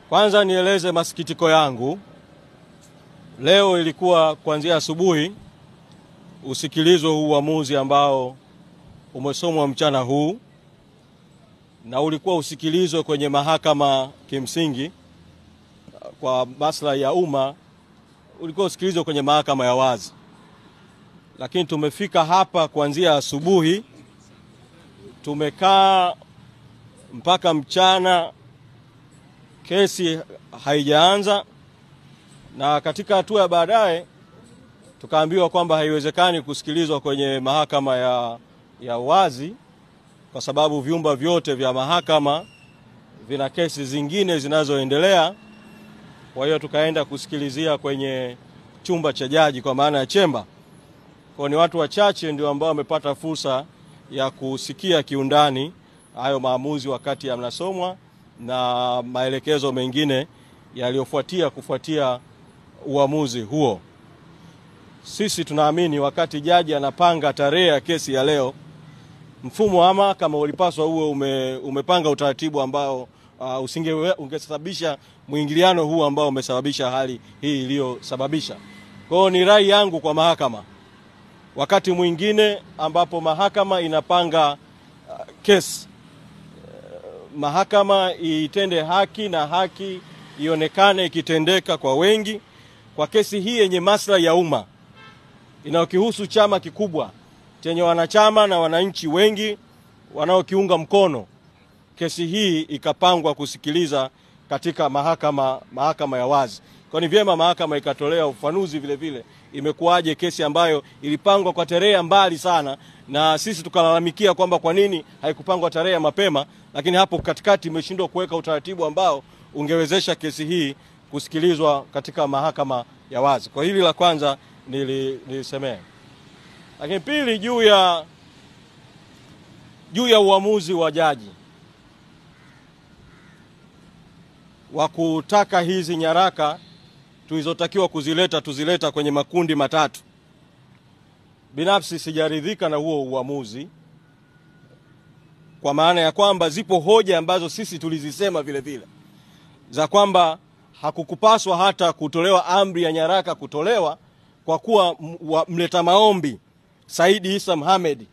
Kwanza nieleze masikitiko yangu. Leo ilikuwa kuanzia asubuhi usikilizwe uamuzi ambao umesomwa mchana huu, na ulikuwa usikilizwe kwenye mahakama kimsingi kwa maslahi ya umma, ulikuwa usikilizwe kwenye mahakama ya wazi. Lakini tumefika hapa kuanzia asubuhi, tumekaa mpaka mchana, kesi haijaanza, na katika hatua ya baadaye tukaambiwa kwamba haiwezekani kusikilizwa kwenye mahakama ya wazi kwa sababu vyumba vyote vya mahakama vina kesi zingine zinazoendelea. Kwa hiyo tukaenda kusikilizia kwenye chumba cha jaji, kwa maana ya chemba. Kwa ni watu wachache ndio ambao wamepata fursa ya kusikia kiundani hayo maamuzi wakati yanasomwa na maelekezo mengine yaliyofuatia kufuatia uamuzi huo. Sisi tunaamini wakati jaji anapanga tarehe ya kesi ya leo, mfumo wa mahakama ulipaswa uwe umepanga utaratibu ambao ungesababisha mwingiliano huu ambao umesababisha hali hii iliyosababisha. Kwa hiyo ni rai yangu kwa mahakama, wakati mwingine ambapo mahakama inapanga kesi, mahakama itende haki na haki ionekane ikitendeka kwa wengi. Kwa kesi hii yenye maslahi ya umma inayokihusu chama kikubwa chenye wanachama na wananchi wengi wanaokiunga mkono, kesi hii ikapangwa kusikiliza katika mahakama ya wazi. Kwa ni vyema mahakama ikatolea ufafanuzi vile vile imekuwaje kesi ambayo ilipangwa kwa tarehe mbali sana, na sisi tukalalamikia kwamba kwa nini haikupangwa tarehe mapema, lakini hapo katikati imeshindwa kuweka utaratibu ambao ungewezesha kesi hii kusikilizwa katika mahakama ya wazi. Kwa hili la kwanza nilisemea. Lakini pili, juu ya uamuzi wa jaji wa kutaka hizi nyaraka tulizotakiwa tuzileta kwenye makundi matatu. Binafsi sijaridhika na huo uamuzi, kwa maana ya kwamba zipo hoja ambazo sisi tulizisema vile vile za kwamba hakukupaswa hata kutolewa amri ya nyaraka kutolewa, kwa kuwa mleta maombi Said Isa Mohamed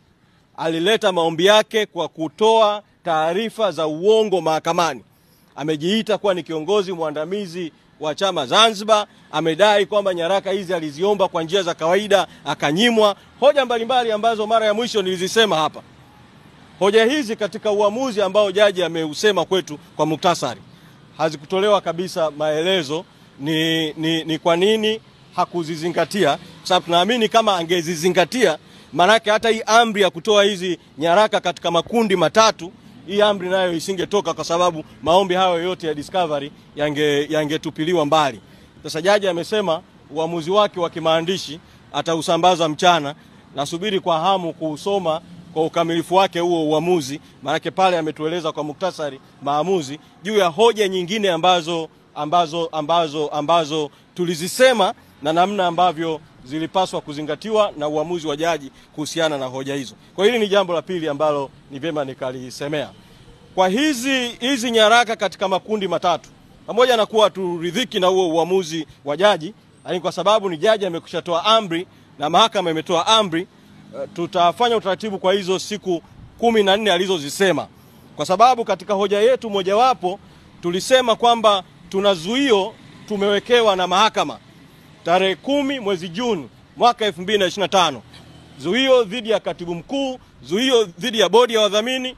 alileta maombi yake kwa kutoa taarifa za uongo mahakamani. Amejiita kuwa ni kiongozi mwandamizi wa chama Zanzibar, amedai kwamba nyaraka hizi aliziomba kwa njia za kawaida akanyimwa. Hoja mbalimbali ambazo mara ya mwisho nilizisema hapa. Hoja hizi katika uamuzi ambao jaji ameusema kwetu kwa muktasari hazikutolewa kabisa maelezo ni kwa nini hakuzizingatia. Sababu tunaamini kama angezizingatia, manake hata hii amri ya kutoa hizi nyaraka katika makundi matatu, hii amri nayo isingetoka, kwa sababu maombi hayo yote ya discovery yangetupiliwa mbali. Sasa jaji amesema uamuzi wake wa kimaandishi atausambaza mchana. Nasubiri kwa hamu kuusoma kwa ukamilifu wake huo uamuzi, manake pale ametueleza kwa muktasari maamuzi juu ya hoja nyingine ambazo tulizisema na namna ambavyo zilipaswa kuzingatiwa na uamuzi wa jaji kuhusiana na hoja hizo. Kwa hili ni jambo la pili ambalo ni vyema nikalisemea. Kwa hizi nyaraka katika makundi matatu, pamoja na kuwa turidhiki na huo uamuzi wa jaji, lakini kwa sababu ni jaji amekushatoa amri na mahakama imetoa amri, tutafanya utaratibu kwa hizo siku 14 alizozisema. Kwa sababu katika hoja yetu mojawapo tulisema kwamba tuna zuio tumewekewa na mahakama tarehe 10 mwezi Juni mwaka 2025. Zuio dhidi ya katibu mkuu, zuio dhidi ya bodi ya wadhamini,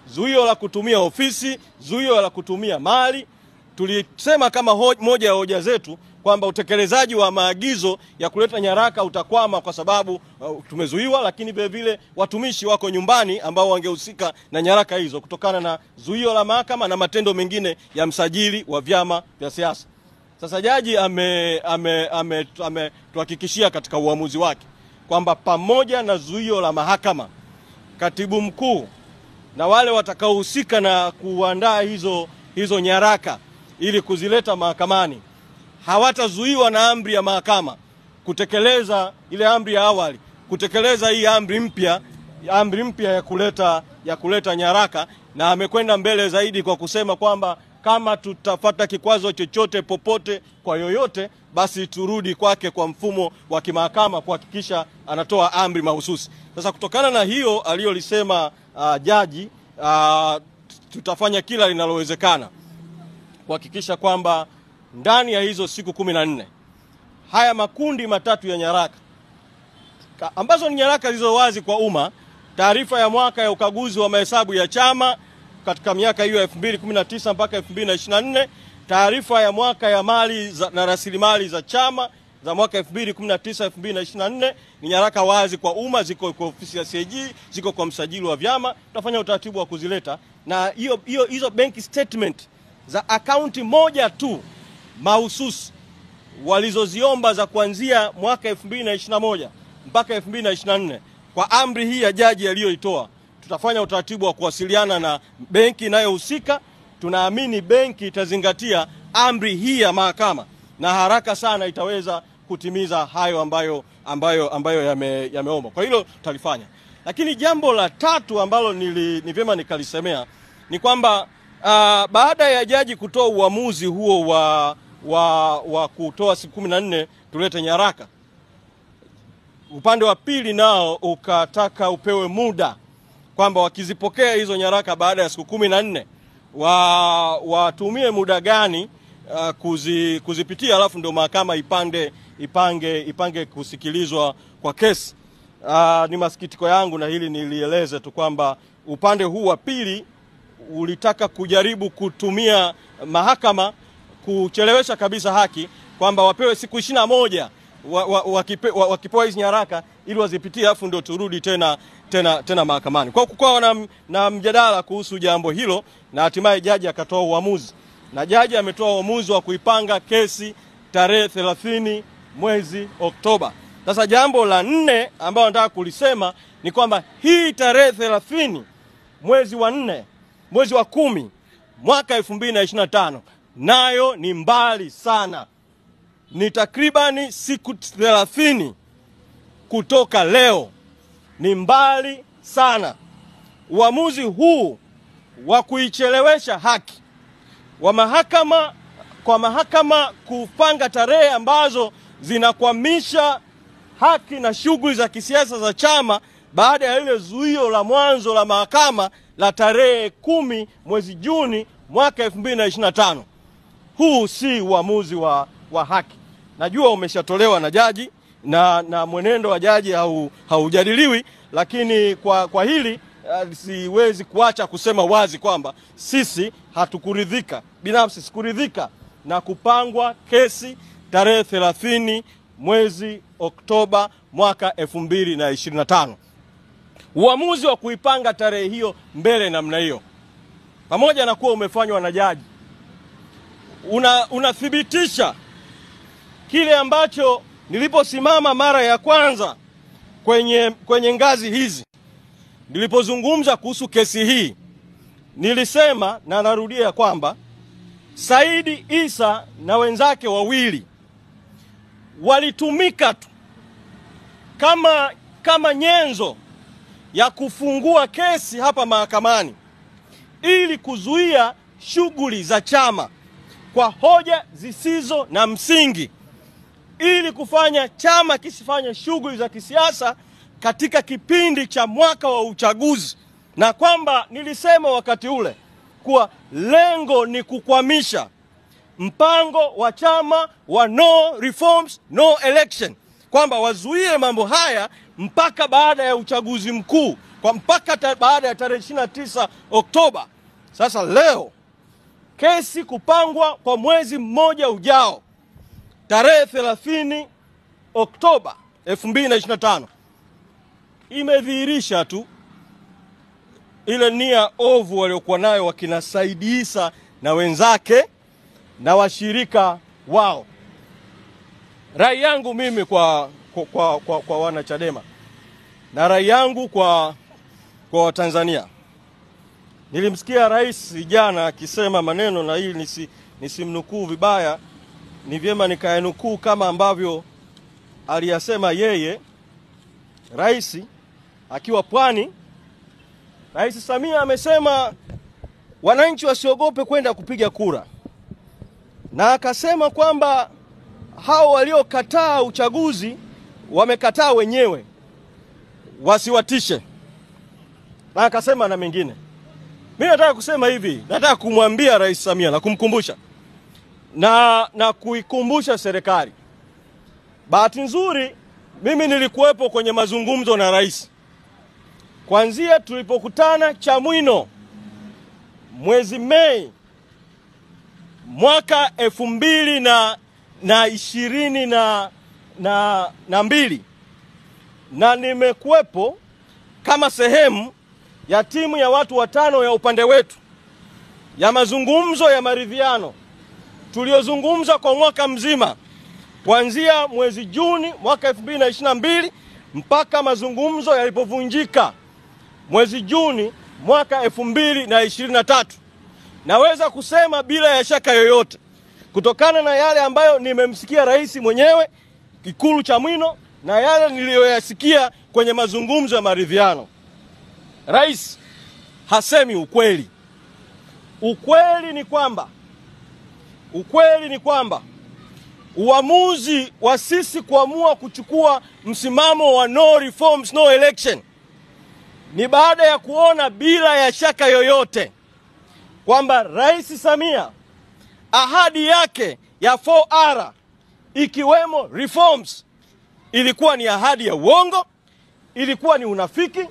zuio la kutumia ofisi, zuio la kutumia mali. Tulisema kama moja ya hoja zetu kwamba utekelezaji wa maagizo ya kuleta nyaraka utakwama kwa sababu tumezuiwa, lakini vile vile watumishi wako nyumbani ambao wangehusika na nyaraka hizo kutokana na zuio la mahakama na matendo mengine ya msajili wa vyama vya siasa. Sasa jaji tuhakikishia katika uamuzi wake kwamba pamoja na zuio la mahakama, katibu mkuu na wale watakaohusika na kuandaa hizo nyaraka ili kuzileta mahakamani hawatazuiwa na amri ya mahakama kutekeleza ile amri ya awali, kutekeleza hii amri mpya ya kuleta nyaraka, na amekwenda mbele zaidi kwa kusema kwamba kama tutafata kikwazo chochote popote kwa yoyote, basi turudi kwake kwa mfumo wa kimahakama kuhakikisha anatoa amri mahususi. Sasa kutokana na hiyo aliyolisema jaji, tutafanya kila linalowezekana kuhakikisha kwamba ndani ya hizo siku 14 haya makundi matatu ya nyaraka ambazo ni nyaraka zilizo wazi kwa umma, taarifa ya mwaka ya ukaguzi wa mahesabu ya chama katika miaka hiyo ya 2019 mpaka 2024, taarifa ya mwaka ya mali na rasilimali za chama za mwaka 2019 2024, ni nyaraka wazi kwa umma, ziko kwa ofisi ya CAG, ziko kwa msajili wa vyama. Tutafanya utaratibu wa kuzileta, na hizo bank statement za akaunti moja tu mahususi walizoziomba za kuanzia mwaka 2021 mpaka 2024 kwa amri hii ya jaji aliyoitoa, tutafanya utaratibu wa kuwasiliana na benki inayohusika. Tunaamini benki itazingatia amri hii ya mahakama na haraka sana itaweza kutimiza hayo ambayo yameomba. Kwa hilo tutalifanya. Lakini jambo la tatu ambalo ni vyema nikalisemea ni kwamba baada ya jaji kutoa uamuzi huo wa kutoa siku 14 tulete nyaraka, upande wa pili nao ukataka upewe muda kwamba wakizipokea hizo nyaraka baada ya siku 14 watumie muda gani kuzipitia, alafu ndio mahakama ipange kusikilizwa kwa kesi. Ni masikitiko yangu, na hili nilieleze tu kwamba upande huu wa pili ulitaka kujaribu kutumia mahakama kuchelewesha kabisa haki, kwamba wapewe siku 21 wakipewa hizi nyaraka ili wazipitie, alafu ndio turudi tena mahakamani. Kwa kukawa na mjadala kuhusu jambo hilo, na hatimaye jaji akatoa uamuzi, na jaji ametoa uamuzi wa kuipanga kesi tarehe 30 mwezi Oktoba. Sasa jambo la 4 ambalo nataka kulisema ni kwamba hii tarehe 30 mwezi wa 10 mwaka 2025 nayo ni mbali sana. Ni takribani siku 30 kutoka leo. Ni mbali sana. Uamuzi huu wa kuichelewesha haki wa mahakama kupanga tarehe ambazo zinakwamisha haki na shughuli za kisiasa za chama baada ya ile zuio la mwanzo la mahakama la tarehe 10 mwezi Juni mwaka 2025. Huu si uamuzi wa haki. Najua umeshatolewa na jaji na mwenendo wa jaji haujadiliwi, lakini kwa hili siwezi kuacha kusema wazi kwamba sisi hatukuridhika. Binafsi sikuridhika na kupangwa kesi tarehe 30 mwezi Oktoba mwaka 2025. Uamuzi wa kuipanga tarehe hiyo mbele namna hiyo, pamoja na kuwa umefanywa na jaji, unathibitisha kile ambacho niliposimama mara ya kwanza kwenye ngazi hizi, nilipozungumza kuhusu kesi hii, nilisema na narudia kwamba Saidi Isa na wenzake wawili walitumika tu kama nyenzo ya kufungua kesi hapa mahakamani ili kuzuia shughuli za chama kwa hoja zisizo na msingi, ili kufanya chama kisifanye shughuli za kisiasa katika kipindi cha mwaka wa uchaguzi, na kwamba nilisema wakati ule kuwa lengo ni kukwamisha mpango wa chama wa no reforms no election, kwamba wazuie mambo haya mpaka baada ya uchaguzi mkuu, mpaka baada ya tarehe 29 Oktoba. Sasa leo kesi kupangwa kwa mwezi mmoja ujao, tarehe 30 Oktoba 2025, imedhihirisha tu ile nia ovu waliokuwa nayo wakina Saidi Isa na wenzake na washirika wao. Rai yangu mimi kwa wana Chadema na rai yangu kwa Watanzania, nilimsikia rais jana akisema maneno, na hili nisimnukuu vibaya, ni vyema nikayanukuu kama ambavyo aliyasema yeye, rais akiwa Pwani Rais Samia amesema wananchi wasiogope kwenda kupiga kura, na akasema kwamba hao waliokataa uchaguzi wamekataa wenyewe, wasiwatishe, na akasema na mengine. Mimi nataka kusema hivi, nataka kumwambia Rais Samia na kumkumbusha na kuikumbusha serikali. Bahati nzuri mimi nilikuwepo kwenye mazungumzo na rais kuanzia tulipokutana Chamwino mwezi Mei mwaka 2022 na nimekuwepo kama sehemu ya timu ya watu watano ya upande wetu ya mazungumzo ya maridhiano tuliozungumza kwa mwaka mzima kuanzia mwezi Juni mwaka 2022 mpaka mazungumzo yalipovunjika mwezi Juni mwaka 2023. Naweza kusema bila ya shaka yoyote, kutokana na yale ambayo nimemsikia rais mwenyewe Ikulu Chamwino na yale niliyoyasikia kwenye mazungumzo ya maridhiano, rais hasemi ukweli. Ukweli ni kwamba uamuzi wa sisi kuamua kuchukua msimamo wa no reforms no election ni baada ya kuona bila ya shaka yoyote kwamba Rais Samia ahadi yake ya 4R ikiwemo reforms ilikuwa ni ahadi ya uongo, ilikuwa ni unafiki,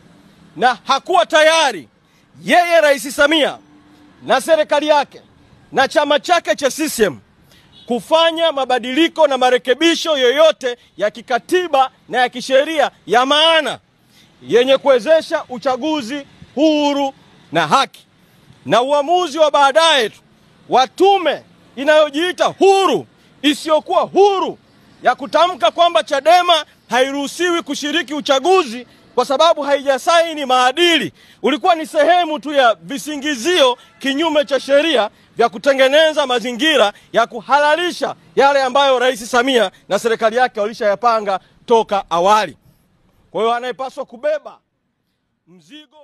na hakuwa tayari yeye Rais Samia na serikali yake na chama chake cha CCM kufanya mabadiliko na marekebisho yoyote ya kikatiba na ya kisheria ya maana yenye kuwezesha uchaguzi huru na haki. Na uamuzi wa baadaye wa tume inayojiita huru isiyokuwa huru ya kutamka kwamba Chadema hairuhusiwi kushiriki uchaguzi kwa sababu haijasaini maadili ulikuwa ni sehemu tu ya visingizio kinyume cha sheria vya kutengeneza mazingira ya kuhalalisha yale ambayo Rais Samia na serikali yake walishayapanga toka awali. Kwa hiyo anayepaswa kubeba mzigo